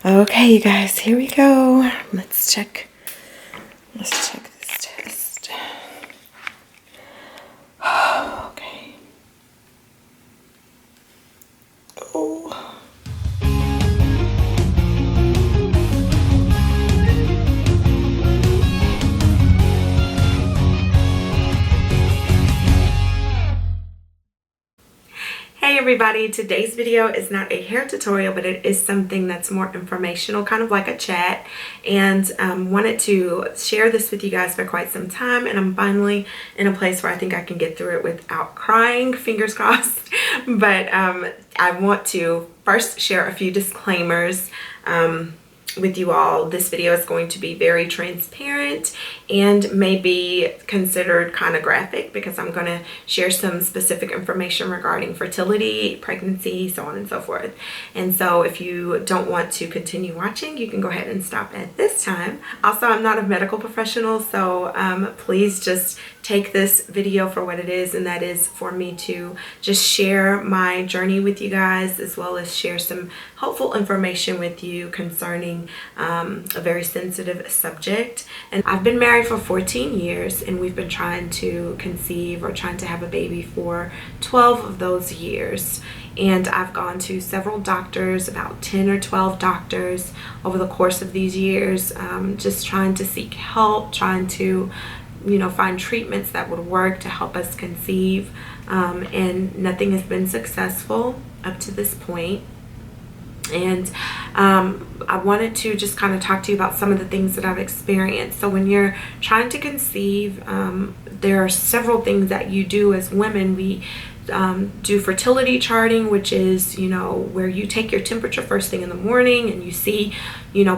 Okay, you guys, here we go. Let's check this test. Okay. Oh. Hey everybody, today's video is not a hair tutorial, but it is something that's more informational, kind of like a chat, and wanted to share this with you guys for quite some time, and I'm finally in a place where I think I can get through it without crying, fingers crossed. But I want to first share a few disclaimers with you all. This video is going to be very transparent and may be considered kind of graphic because I'm going to share some specific information regarding fertility, pregnancy, so on and so forth. And so if you don't want to continue watching, you can go ahead and stop at this time. Also, I'm not a medical professional, so please just take this video for what it is, and that is for me to just share my journey with you guys, as well as share some helpful information with you concerning a very sensitive subject. And I've been married for 14 years, and we've been trying to conceive or trying to have a baby for 12 of those years. And I've gone to several doctors, about 10 or 12 doctors over the course of these years, just trying to seek help, trying to find treatments that would work to help us conceive, and nothing has been successful up to this point. And I wanted to just kind of talk to you about some of the things that I've experienced. So when you're trying to conceive, there are several things that you do as women. We do fertility charting, which is where you take your temperature first thing in the morning, and you see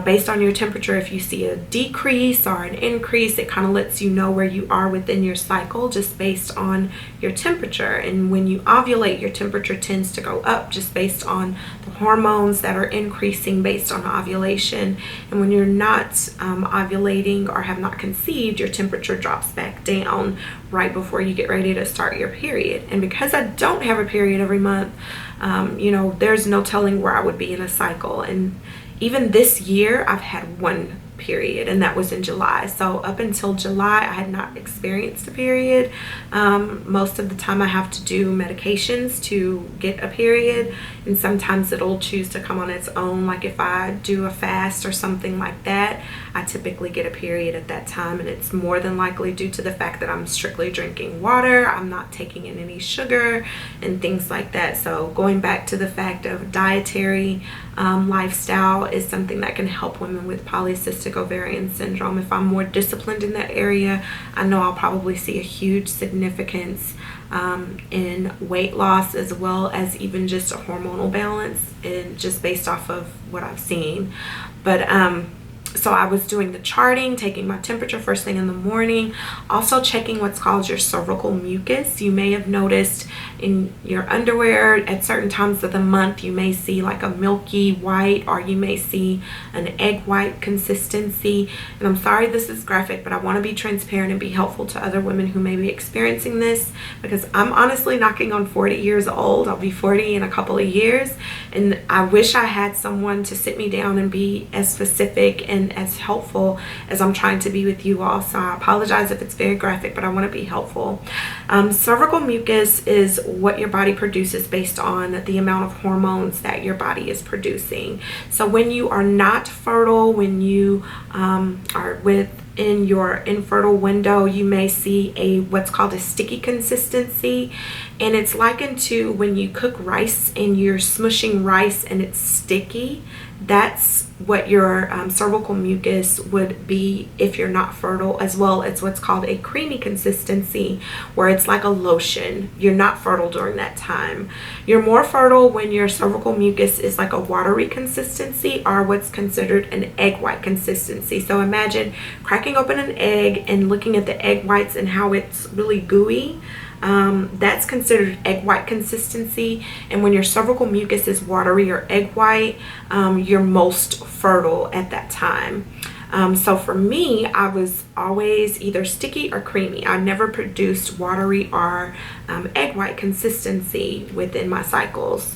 based on your temperature, if you see a decrease or an increase, it kind of lets you know where you are within your cycle just based on your temperature. And when you ovulate, your temperature tends to go up just based on the hormones that are increasing based on ovulation. And when you're not ovulating or have not conceived, your temperature drops back down right before you get ready to start your period. And because I don't have a period every month, there's no telling where I would be in a cycle. And even this year, I've had one period, and that was in July. So up until July, I had not experienced a period. Most of the time I have to do medications to get a period, and sometimes it'll choose to come on its own. Like if I do a fast or something like that, I typically get a period at that time, and it's more than likely due to the fact that I'm strictly drinking water, I'm not taking in any sugar and things like that. So going back to the fact of dietary lifestyle is something that can help women with polycystic ovarian syndrome. If I'm more disciplined in that area, I know I'll probably see a huge significance in weight loss, as well as even just a hormonal balance, and just based off of what I've seen. But so I was doing the charting, taking my temperature first thing in the morning, also checking what's called your cervical mucus. You may have noticed in your underwear at certain times of the month, you may see like a milky white, or you may see an egg white consistency. And I'm sorry this is graphic, but I want to be transparent and be helpful to other women who may be experiencing this, because I'm honestly knocking on 40 years old. I'll be 40 in a couple of years, and I wish I had someone to sit me down and be as specific and as helpful as I'm trying to be with you all. So I apologize if it's very graphic, but I want to be helpful. Cervical mucus is what your body produces based on the amount of hormones that your body is producing. So when you are not fertile, when you are within your infertile window, you may see what's called a sticky consistency, and it's likened to when you cook rice and you're smushing rice and it's sticky. That's what your cervical mucus would be if you're not fertile, as well as what's called a creamy consistency, where it's like a lotion. You're not fertile during that time. You're more fertile when your cervical mucus is like a watery consistency, or what's considered an egg white consistency. So imagine cracking open an egg and looking at the egg whites and how it's really gooey. That's considered egg white consistency. And when your cervical mucus is watery or egg white, you're most fertile at that time. So for me, I was always either sticky or creamy. I never produced watery or egg white consistency within my cycles,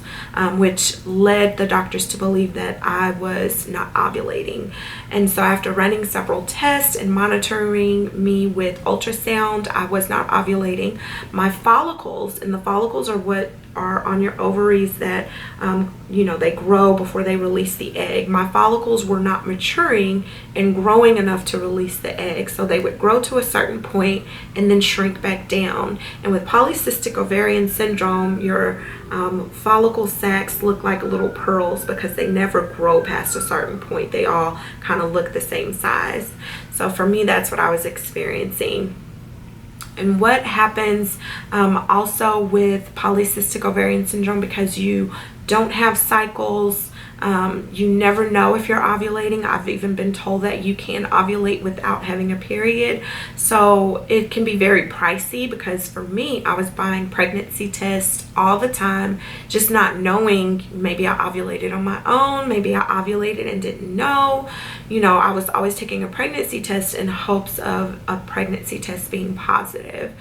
which led the doctors to believe that I was not ovulating. And so after running several tests and monitoring me with ultrasound, I was not ovulating. My follicles, and the follicles are what are on your ovaries that they grow before they release the egg. My follicles were not maturing and growing enough to release the egg, so they would grow to a certain point and then shrink back down. And with polycystic ovarian syndrome, your follicle sacs look like little pearls because they never grow past a certain point. They all kind of look the same size. So for me, that's what I was experiencing. And what happens also with polycystic ovarian syndrome, because you don't have cycles, you never know if you're ovulating. I've even been told that you can ovulate without having a period. So it can be very pricey, because for me, I was buying pregnancy tests all the time, just not knowing. Maybe I ovulated on my own, maybe I ovulated and didn't know. I was always taking a pregnancy test in hopes of a pregnancy test being positive.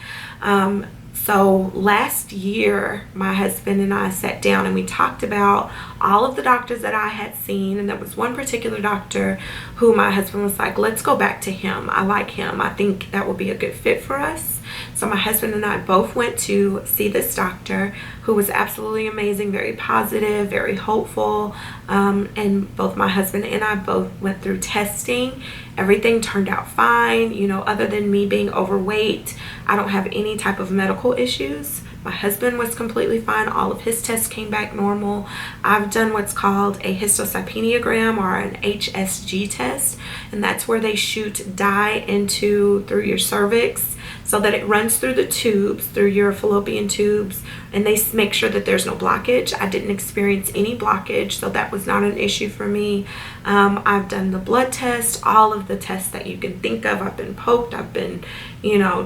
So last year, my husband and I sat down and we talked about all of the doctors that I had seen. And there was one particular doctor who my husband was like, let's go back to him. I like him. I think that will be a good fit for us. So my husband and I both went to see this doctor, who was absolutely amazing, very positive, very hopeful. And both my husband and I both went through testing. Everything turned out fine. Other than me being overweight, I don't have any type of medical issues. My husband was completely fine. All of his tests came back normal. I've done what's called a histocypheinogram, or an HSG test, and that's where they shoot dye through your cervix, so that it runs through the tubes, through your fallopian tubes, and they make sure that there's no blockage. I didn't experience any blockage, so that was not an issue for me. I've done the blood test, all of the tests that you can think of. I've been poked, I've been,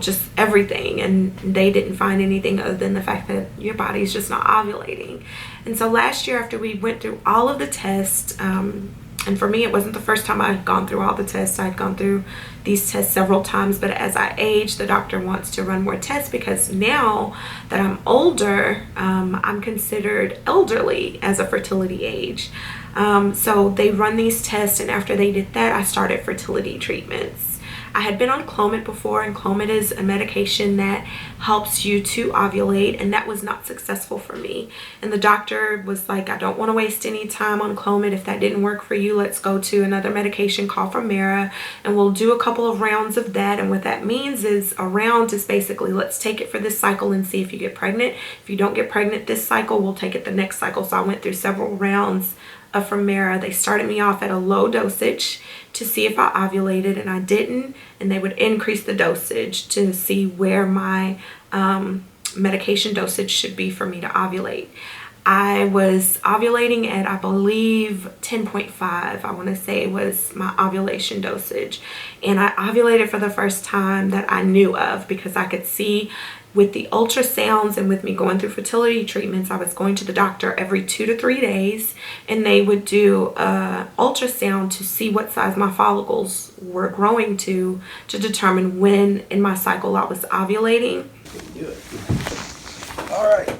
just everything, and they didn't find anything other than the fact that your body's just not ovulating. And so last year, after we went through all of the tests, and for me, it wasn't the first time I had gone through all the tests. I had gone through these tests several times, but as I age, the doctor wants to run more tests, because now that I'm older, I'm considered elderly as a fertility age. So they run these tests, and after they did that, I started fertility treatments. I had been on Clomid before, and Clomid is a medication that helps you to ovulate, and that was not successful for me. And the doctor was like, I don't want to waste any time on Clomid. If that didn't work for you, let's go to another medication called Femera, and we'll do a couple of rounds of that. And what that means is, a round is basically, let's take it for this cycle and see if you get pregnant. If you don't get pregnant this cycle, we'll take it the next cycle. So I went through several rounds of Femera. They started me off at a low dosage to see if I ovulated, and I didn't, and they would increase the dosage to see where my medication dosage should be for me to ovulate. I was ovulating at, I believe, 10.5. I want to say was my ovulation dosage. And I ovulated for the first time that I knew of, because I could see with the ultrasounds and with me going through fertility treatments, I was going to the doctor every 2 to 3 days, and they would do an ultrasound to see what size my follicles were growing to determine when in my cycle I was ovulating. Good. All right.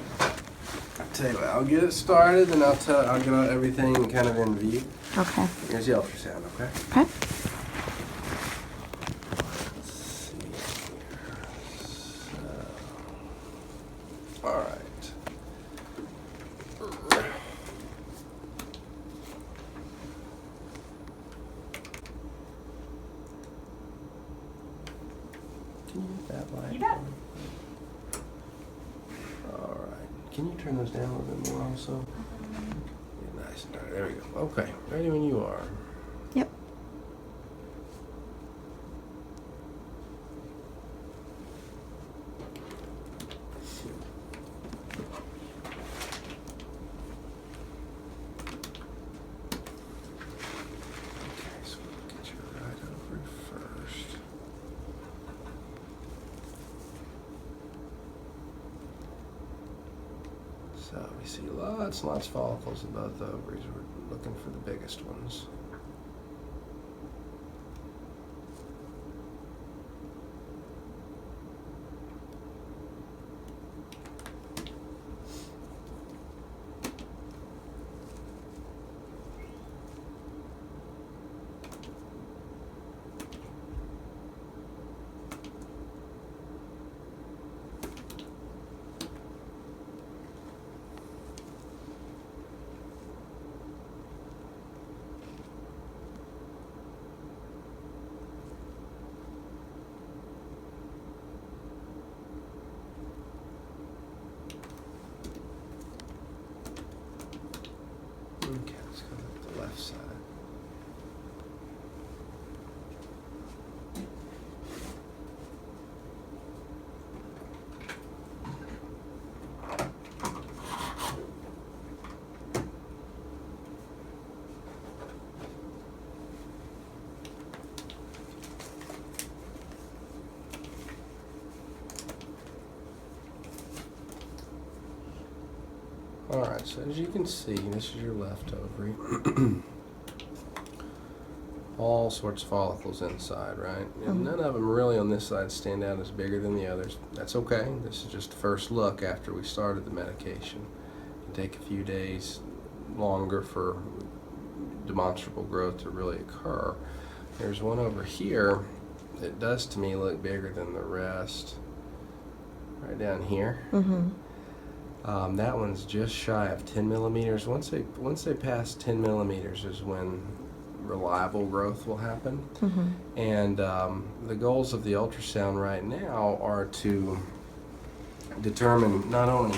I'll tell you what, I'll get it started, and I'll get everything kind of in view. Okay. Here's the ultrasound, okay? Okay. All right. Can you hit that light? You bet. All right. Can you turn those down a little bit more also? Get nice and dark. There we go. Okay. Ready when you are. Yep. So we see lots and lots of follicles in both ovaries. We're looking for the biggest ones. left side. Alright, so as you can see, this is your left ovary. All sorts of follicles inside, right? And none of them really on this side stand out as bigger than the others. That's okay. This is just the first look after we started the medication. It can take a few days longer for demonstrable growth to really occur. There's one over here that does to me look bigger than the rest. Right down here. That one's just shy of 10 millimeters. Once they pass 10 millimeters is when reliable growth will happen. And the goals of the ultrasound right now are to determine not only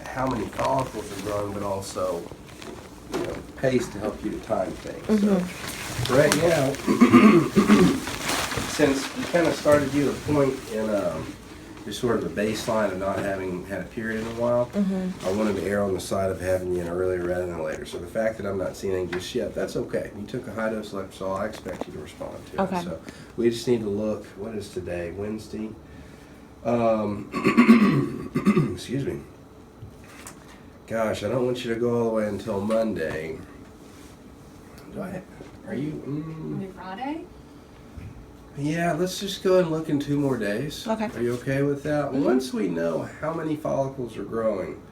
how many follicles are growing, but also, you know, pace to help you to time things. So right now, since we kind of started you at a point in just sort of a baseline of not having had a period in a while, I wanted to err on the side of having you in earlier rather than later. So the fact that I'm not seeing anything just yet, that's okay. You took a high dose letrozole, I expect you to respond to it. So we just need to look, what is today, Wednesday? Excuse me. Gosh, I don't want you to go all the way until Monday. Are you? Friday? Yeah, let's just go ahead and look in 2 more days. Okay. Are you okay with that? Once we know how many follicles are growing,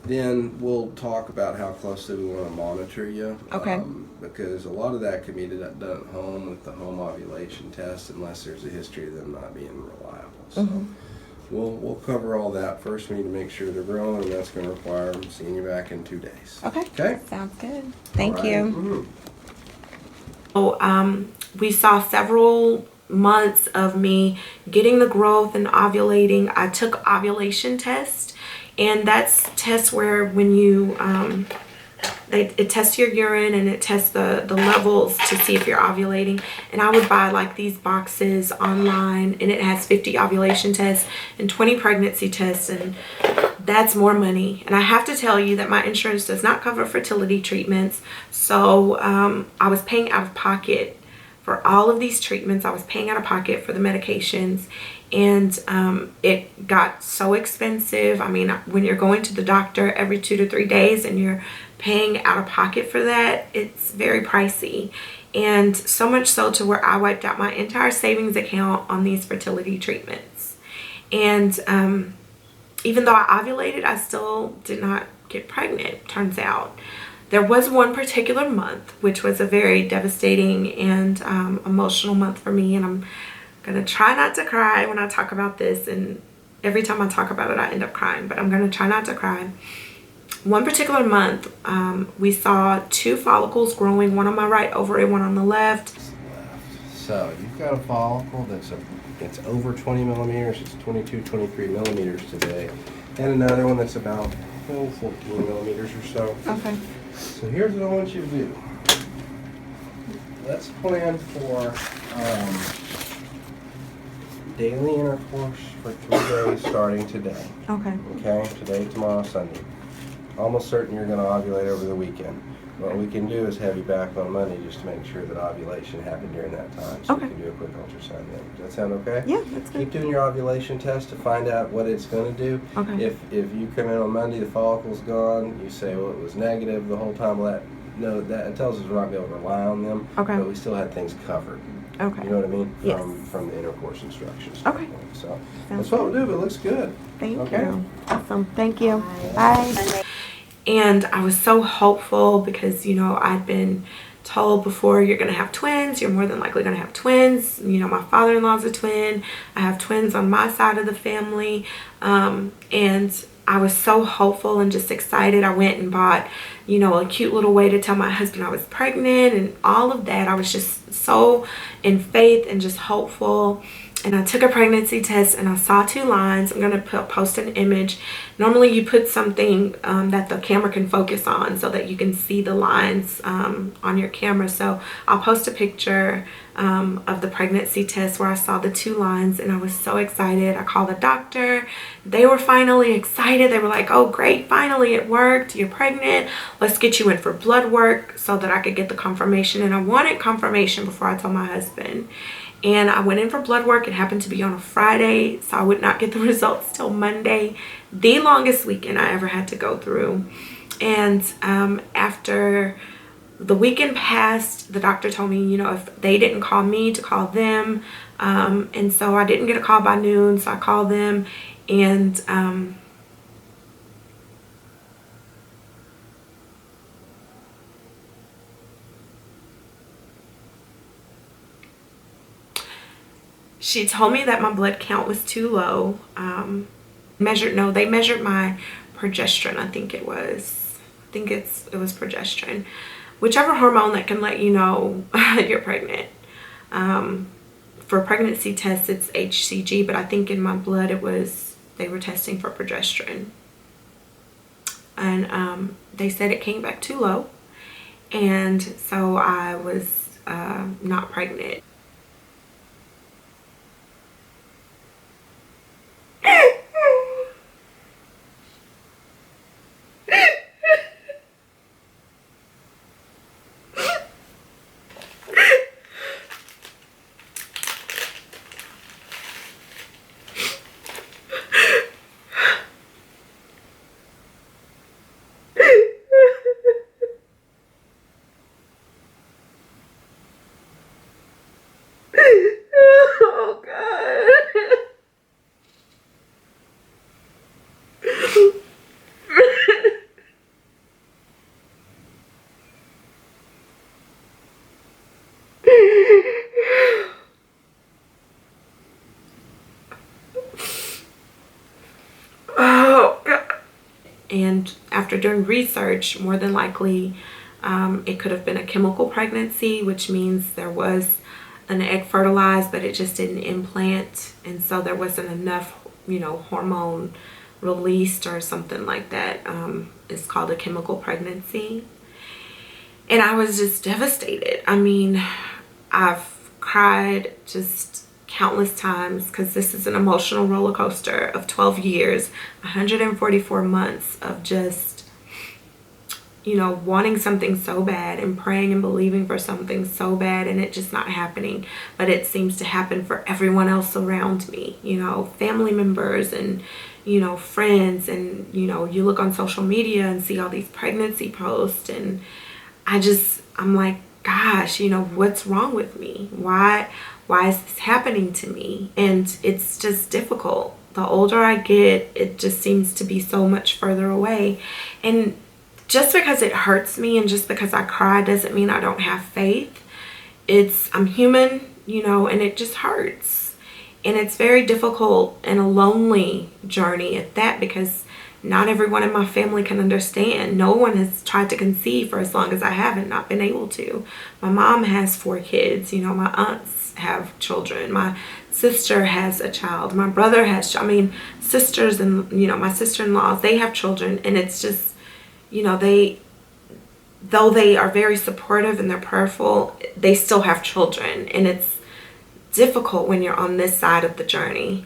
then we'll talk about how closely we want to monitor you. Okay. Because a lot of that can be done at home with the home ovulation test, unless there's a history of them not being reliable. So we'll cover all that. First, we need to make sure they're growing, and that's going to require seeing you back in 2 days. Okay. Sounds good. Thank you. So, we saw several months of me getting the growth and ovulating. I took ovulation test, and that's tests where when you it tests your urine and it tests the levels to see if you're ovulating. And I would buy like these boxes online, and it has 50 ovulation tests and 20 pregnancy tests, and that's more money. And I have to tell you that my insurance does not cover fertility treatments, so I was paying out of pocket for all of these treatments. I was paying out of pocket for the medications, and it got so expensive. I mean, when you're going to the doctor every 2 to 3 days and you're paying out of pocket for that, it's very pricey. And so much so to where I wiped out my entire savings account on these fertility treatments. And even though I ovulated, I still did not get pregnant, turns out. There was one particular month, which was a very devastating and emotional month for me, and I'm gonna try not to cry when I talk about this, and every time I talk about it I end up crying, but I'm gonna try not to cry. One particular month, we saw 2 follicles growing, one on my right ovary, one on the left. So you've got a follicle it's over 20 millimeters, it's 22, 23 millimeters today, and another one that's about 14 millimeters or so. Okay. So here's what I want you to do. Let's plan for daily intercourse for 3 days starting today. Okay. Okay, today, tomorrow, Sunday. Almost certain you're going to ovulate over the weekend. What we can do is have you back on Monday just to make sure that ovulation happened during that time. So we can do a quick ultrasound then. Does that sound okay? Yeah, that's good. Keep doing your ovulation test to find out what it's going to do. Okay. If you come in on Monday, the follicle's gone, you say, well, it was negative the whole time. Well, that it tells us we're not going to be able to rely on them. Okay. But we still had things covered. Okay. You know what I mean? Yes. From the intercourse instructions. Okay. So Sounds that's what we'll do, but it looks good. Thank you. Awesome. Thank you. Bye. And I was so hopeful because, you know, I'd been told before, you're going to have twins. You're more than likely going to have twins. You know, my father-in-law's a twin. I have twins on my side of the family. And I was so hopeful and just excited. I went and bought, you know, a cute little way to tell my husband I was pregnant and all of that. I was just so in faith and just hopeful. and I took a pregnancy test and I saw 2 lines. I'm going to post an image. Normally you put something that the camera can focus on so that you can see the lines on your camera. So I'll post a picture of the pregnancy test where I saw the 2 lines, and I was so excited. I called the doctor. They were finally excited. They were like, oh great, finally it worked. You're pregnant. Let's get you in for blood work so that I could get the confirmation. And I wanted confirmation before I told my husband. And I went in for blood work. It happened to be on a Friday, so I would not get the results till Monday, the longest weekend I ever had to go through. And after the weekend passed, the doctor told me, you know, if they didn't call me, to call them. And so I didn't get a call by noon, so I called them, and she told me that my blood count was too low. They measured my progesterone. I think it was progesterone, whichever hormone that can let you know you're pregnant. For pregnancy tests, it's HCG, but I think in my blood they were testing for progesterone. And they said it came back too low, and so I was not pregnant. Oh God. Oh God. And after doing research, more than likely it could have been a chemical pregnancy, which means there was an egg fertilized, but it just didn't implant, and so there wasn't enough, you know, hormone released or something like that. It's called a chemical pregnancy. And I was just devastated. I mean, I've cried just countless times because this is an emotional roller coaster of 12 years, 144 months of just, you know, wanting something so bad and praying and believing for something so bad, and it just not happening. But it seems to happen for everyone else around me, you know, family members and, you know, friends. And, you know, you look on social media and see all these pregnancy posts, and I'm like, gosh, you know, what's wrong with me? Why is this happening to me? And it's just difficult. The older I get, it just seems to be so much further away. And just because it hurts me and just because I cry doesn't mean I don't have faith. I'm human, you know, and it just hurts. And it's very difficult and a lonely journey at that, because not everyone in my family can understand. No one has tried to conceive for as long as I have and not been able to. My mom has 4 kids, you know, my aunts have children, my sister has a child, my brother has, sisters, and, you know, my sister-in-laws, they have children. And it's just, you know, though they are very supportive and they're prayerful, they still have children, and it's difficult when you're on this side of the journey.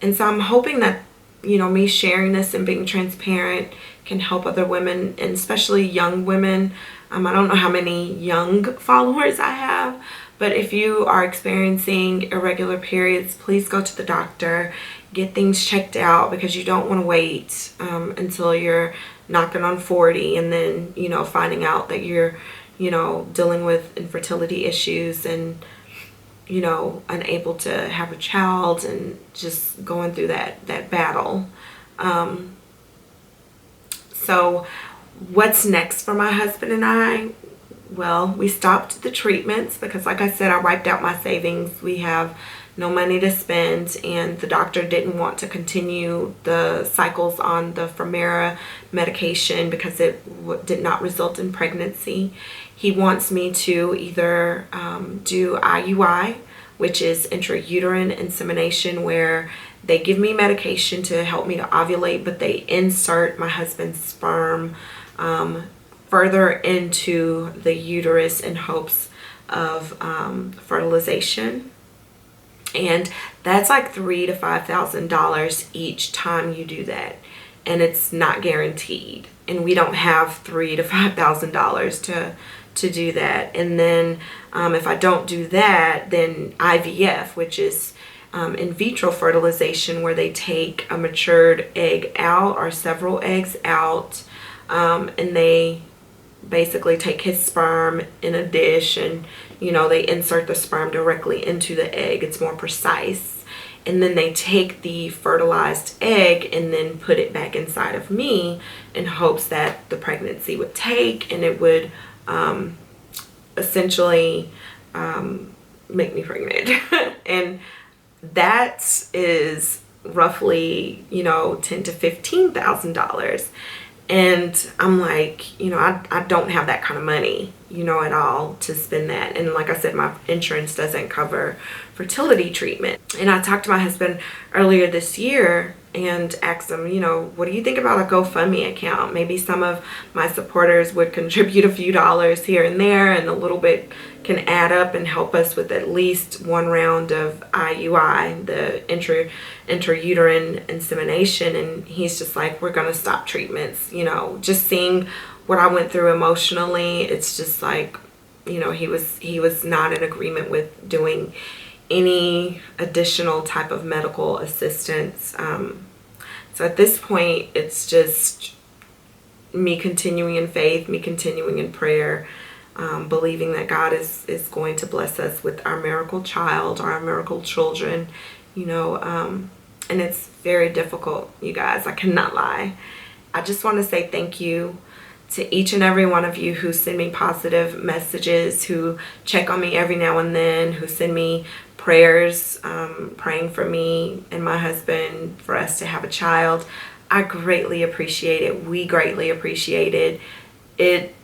And so I'm hoping that, you know, me sharing this and being transparent can help other women, and especially young women. I don't know how many young followers I have, but if you are experiencing irregular periods, please go to the doctor, get things checked out, because you don't want to wait until you're knocking on 40 and then, you know, finding out that you're, you know, dealing with infertility issues and, you know, unable to have a child, and just going through that battle. So what's next for my husband and I? Well, we stopped the treatments because, like I said, I wiped out my savings. We have no money to spend, and the doctor didn't want to continue the cycles on the Fermera medication because it did not result in pregnancy. He wants me to either do IUI, which is intrauterine insemination, where they give me medication to help me to ovulate, but they insert my husband's sperm further into the uterus in hopes of fertilization. And that's like $3,000 to $5,000 each time you do that, and it's not guaranteed. And we don't have $3,000 to $5,000 to do that. And then if I don't do that, then IVF, which is in vitro fertilization, where they take a matured egg out or several eggs out, and they basically take his sperm in a dish, and they insert the sperm directly into the egg. It's more precise. And then they take the fertilized egg and then put it back inside of me in hopes that the pregnancy would take, and it would essentially make me pregnant. And that is roughly $10,000 to $15,000. And I'm like, I don't have that kind of money, at all to spend that. And like I said, my insurance doesn't cover fertility treatment. And I talked to my husband earlier this year and asked him, what do you think about a GoFundMe account? Maybe some of my supporters would contribute a few dollars here and there, and a little bit can add up and help us with at least one round of IUI, the intrauterine insemination. And he's just like, we're gonna stop treatments. Just seeing what I went through emotionally, it's just like, he was not in agreement with doing any additional type of medical assistance. So at this point, it's just me continuing in faith, me continuing in prayer, believing that God is going to bless us with our miracle child or our miracle children, and it's very difficult, you guys. I cannot lie. I just want to say thank you to each and every one of you who send me positive messages, who check on me every now and then, who send me prayers, praying for me and my husband for us to have a child. I greatly appreciate it. We greatly appreciate it. It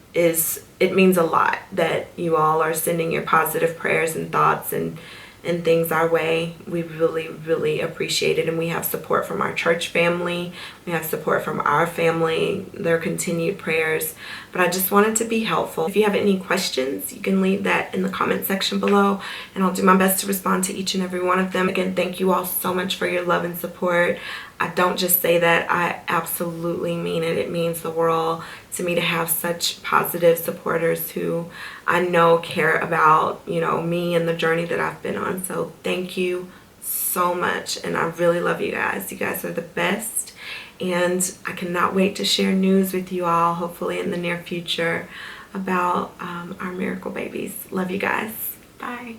means a lot that you all are sending your positive prayers and thoughts and things our way. We really, really appreciate it. And we have support from our church family. We have support from our family, their continued prayers. But I just wanted to be helpful. If you have any questions, you can leave that in the comment section below, and I'll do my best to respond to each and every one of them. Again, thank you all so much for your love and support. I don't just say that, I absolutely mean it. It means the world to me to have such positive supporters who I know care about, me and the journey that I've been on. So thank you so much, and I really love you guys. You guys are the best, and I cannot wait to share news with you all, hopefully in the near future, about our miracle babies. Love you guys. Bye.